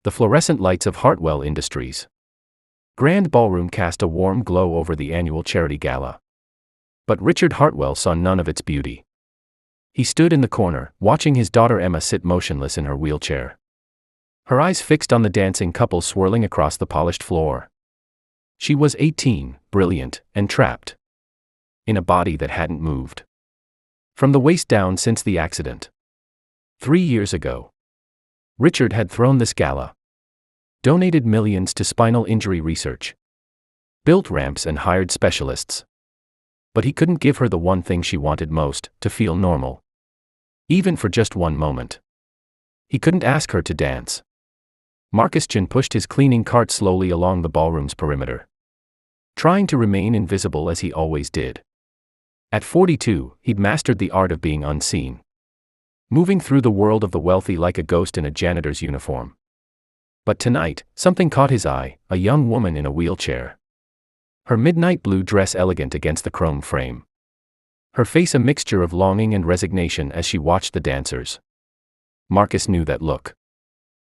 The fluorescent lights of Hartwell Industries' grand ballroom cast a warm glow over the annual charity gala. But Richard Hartwell saw none of its beauty. He stood in the corner, watching his daughter Emma sit motionless in her wheelchair. Her eyes fixed on the dancing couple swirling across the polished floor. She was 18, brilliant, and trapped in a body that hadn't moved from the waist down since the accident 3 years ago. Richard had thrown this gala, donated millions to spinal injury research, built ramps and hired specialists. But he couldn't give her the one thing she wanted most, to feel normal. Even for just one moment. He couldn't ask her to dance. Marcus Chin pushed his cleaning cart slowly along the ballroom's perimeter, trying to remain invisible as he always did. At 42, he'd mastered the art of being unseen, moving through the world of the wealthy like a ghost in a janitor's uniform. But tonight, something caught his eye, a young woman in a wheelchair. Her midnight blue dress elegant against the chrome frame. Her face a mixture of longing and resignation as she watched the dancers. Marcus knew that look.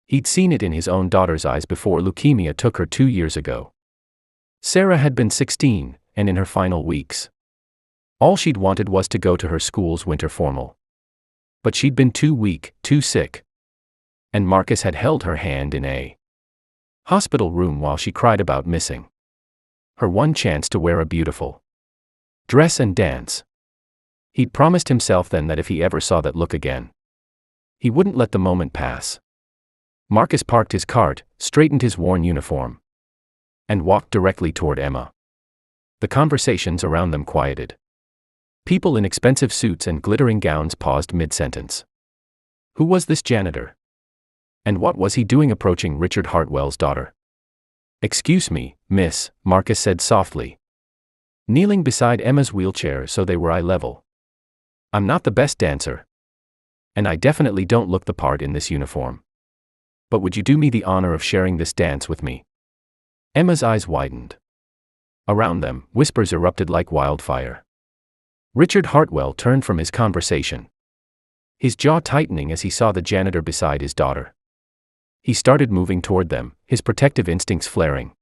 He'd seen it in his own daughter's eyes before leukemia took her 2 years ago. Sarah had been 16, and in her final weeks. All she'd wanted was to go to her school's winter formal. But she'd been too weak, too sick. And Marcus had held her hand in a hospital room while she cried about missing her one chance to wear a beautiful dress and dance. He'd promised himself then that if he ever saw that look again, he wouldn't let the moment pass. Marcus parked his cart, straightened his worn uniform, and walked directly toward Emma. The conversations around them quieted. People in expensive suits and glittering gowns paused mid-sentence. Who was this janitor? And what was he doing approaching Richard Hartwell's daughter? "Excuse me, miss," Marcus said softly, kneeling beside Emma's wheelchair so they were eye level. "I'm not the best dancer. And I definitely don't look the part in this uniform. But would you do me the honor of sharing this dance with me?" Emma's eyes widened. Around them, whispers erupted like wildfire. Richard Hartwell turned from his conversation, his jaw tightening as he saw the janitor beside his daughter. He started moving toward them, his protective instincts flaring.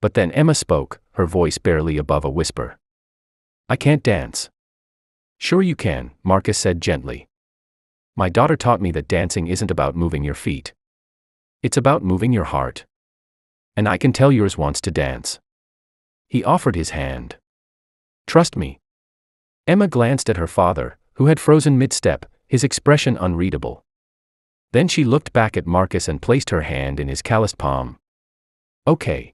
But then Emma spoke, her voice barely above a whisper. "I can't dance." "Sure you can," Marcus said gently. "My daughter taught me that dancing isn't about moving your feet. It's about moving your heart. And I can tell yours wants to dance." He offered his hand. "Trust me." Emma glanced at her father, who had frozen mid-step, his expression unreadable. Then she looked back at Marcus and placed her hand in his calloused palm. "Okay."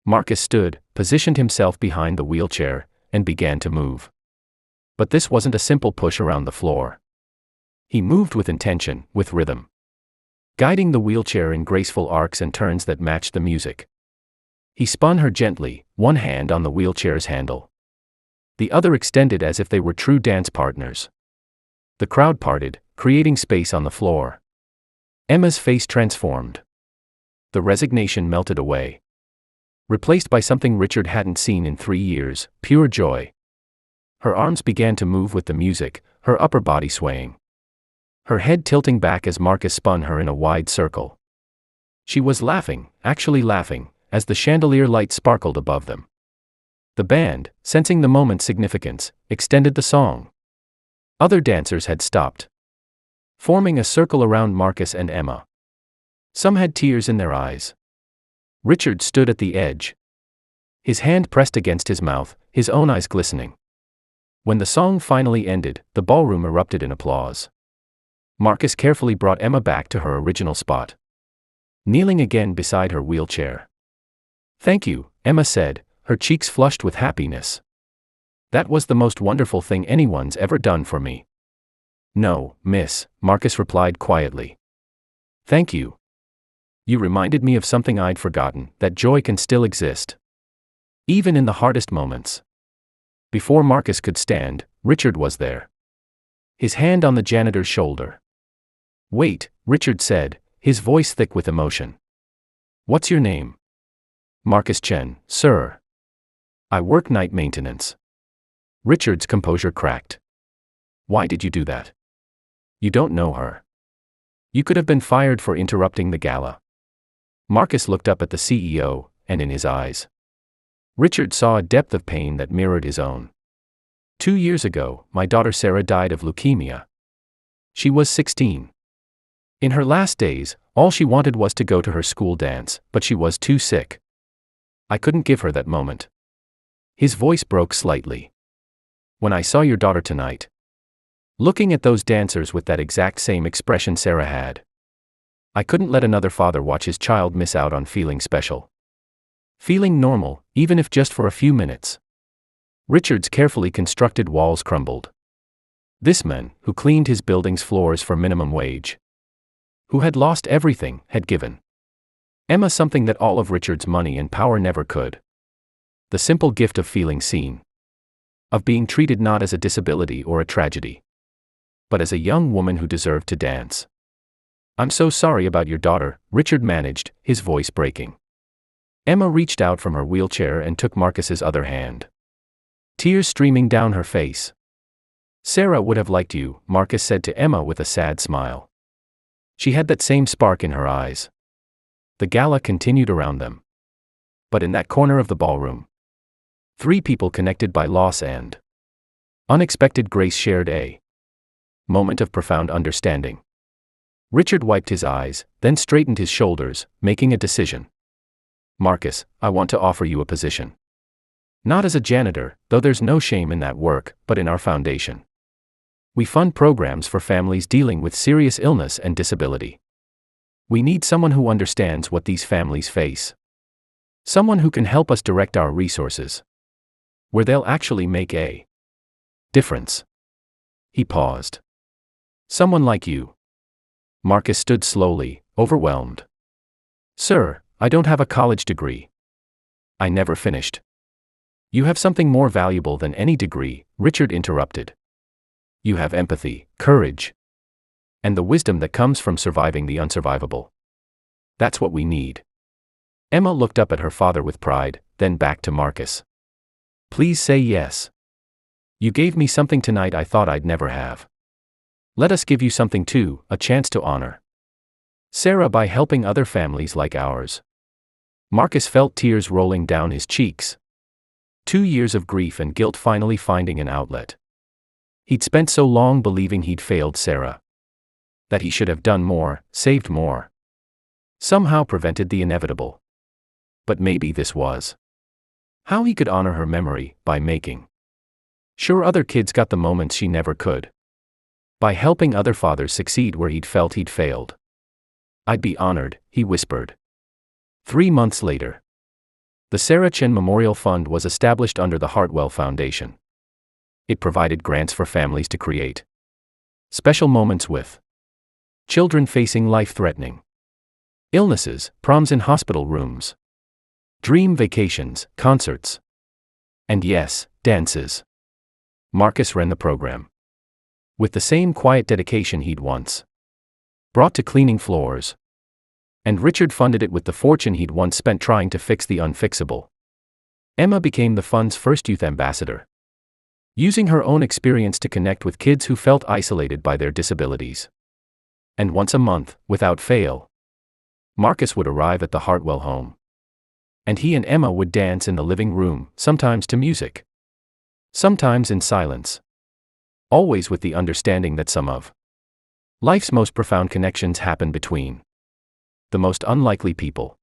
Marcus stood, positioned himself behind the wheelchair, and began to move. But this wasn't a simple push around the floor. He moved with intention, with rhythm, guiding the wheelchair in graceful arcs and turns that matched the music. He spun her gently, one hand on the wheelchair's handle, the other extended as if they were true dance partners. The crowd parted, creating space on the floor. Emma's face transformed. The resignation melted away, replaced by something Richard hadn't seen in 3 years, pure joy. Her arms began to move with the music, her upper body swaying, her head tilting back as Marcus spun her in a wide circle. She was laughing, actually laughing, as the chandelier light sparkled above them. The band, sensing the moment's significance, extended the song. Other dancers had stopped, forming a circle around Marcus and Emma. Some had tears in their eyes. Richard stood at the edge, his hand pressed against his mouth, his own eyes glistening. When the song finally ended, the ballroom erupted in applause. Marcus carefully brought Emma back to her original spot, kneeling again beside her wheelchair. "Thank you," Emma said, her cheeks flushed with happiness. "That was the most wonderful thing anyone's ever done for me." "No, miss," Marcus replied quietly. "Thank you. You reminded me of something I'd forgotten, that joy can still exist, even in the hardest moments." Before Marcus could stand, Richard was there, his hand on the janitor's shoulder. "Wait," Richard said, his voice thick with emotion. "What's your name?" "Marcus Chen, sir. I work night maintenance." Richard's composure cracked. "Why did you do that? You don't know her." You could have been fired for interrupting the gala. Marcus looked up at the CEO, and in his eyes, Richard saw a depth of pain that mirrored his own. 2 years ago, my daughter Sarah died of leukemia. She was 16. In her last days, all she wanted was to go to her school dance, but she was too sick. I couldn't give her that moment. His voice broke slightly. When I saw your daughter tonight, looking at those dancers with that exact same expression Sarah had, I couldn't let another father watch his child miss out on feeling special. Feeling normal, even if just for a few minutes. Richard's carefully constructed walls crumbled. This man, who cleaned his building's floors for minimum wage, who had lost everything, had given Emma something that all of Richard's money and power never could. The simple gift of feeling seen. Of being treated not as a disability or a tragedy, but as a young woman who deserved to dance. I'm so sorry about your daughter, Richard managed, his voice breaking. Emma reached out from her wheelchair and took Marcus's other hand. Tears streaming down her face. Sarah would have liked you, Marcus said to Emma with a sad smile. She had that same spark in her eyes. The gala continued around them. But in that corner of the ballroom, 3 people connected by loss and unexpected grace shared a moment of profound understanding. Richard wiped his eyes, then straightened his shoulders, making a decision. Marcus, I want to offer you a position. Not as a janitor, though there's no shame in that work, but in our foundation. We fund programs for families dealing with serious illness and disability. We need someone who understands what these families face. Someone who can help us direct our resources where they'll actually make a difference. He paused. Someone like you. Marcus stood slowly, overwhelmed. Sir, I don't have a college degree. I never finished. You have something more valuable than any degree, Richard interrupted. You have empathy, courage, and the wisdom that comes from surviving the unsurvivable. That's what we need. Emma looked up at her father with pride, then back to Marcus. Please say yes. You gave me something tonight I thought I'd never have. Let us give you something too, a chance to honor Sarah by helping other families like ours. Marcus felt tears rolling down his cheeks. 2 years of grief and guilt finally finding an outlet. He'd spent so long believing he'd failed Sarah. That he should have done more, saved more. Somehow prevented the inevitable. But maybe this was how he could honor her memory, by making sure other kids got the moments she never could. By helping other fathers succeed where he'd felt he'd failed. I'd be honored, he whispered. 3 months later, the Sarah Chen Memorial Fund was established under the Hartwell Foundation. It provided grants for families to create special moments with children facing life-threatening illnesses, proms in hospital rooms, dream vacations, concerts, and yes, dances. Marcus ran the program with the same quiet dedication he'd once brought to cleaning floors. And Richard funded it with the fortune he'd once spent trying to fix the unfixable. Emma became the fund's first youth ambassador, using her own experience to connect with kids who felt isolated by their disabilities. And once a month, without fail, Marcus would arrive at the Hartwell home. And he and Emma would dance in the living room, sometimes to music, sometimes in silence. Always with the understanding that some of life's most profound connections happen between the most unlikely people.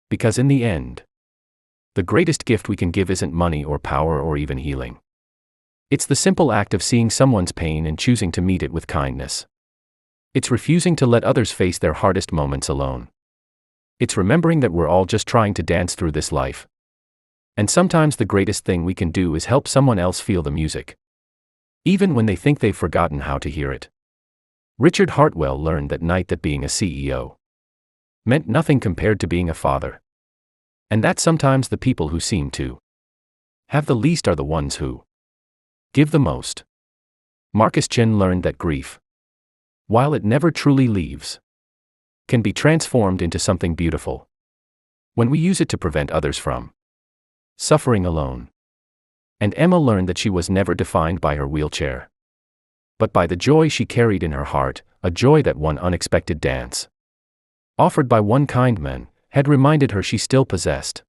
Because in the end, the greatest gift we can give isn't money or power or even healing. It's the simple act of seeing someone's pain and choosing to meet it with kindness. It's refusing to let others face their hardest moments alone. It's remembering that we're all just trying to dance through this life. And sometimes the greatest thing we can do is help someone else feel the music, even when they think they've forgotten how to hear it. Richard Hartwell learned that night that being a CEO meant nothing compared to being a father. And that sometimes the people who seem to have the least are the ones who give the most. Marcus Chen learned that grief, while it never truly leaves, can be transformed into something beautiful when we use it to prevent others from suffering alone. And Emma learned that she was never defined by her wheelchair. but by the joy she carried in her heart, a joy that one unexpected dance, offered by one kind man, had reminded her she still possessed.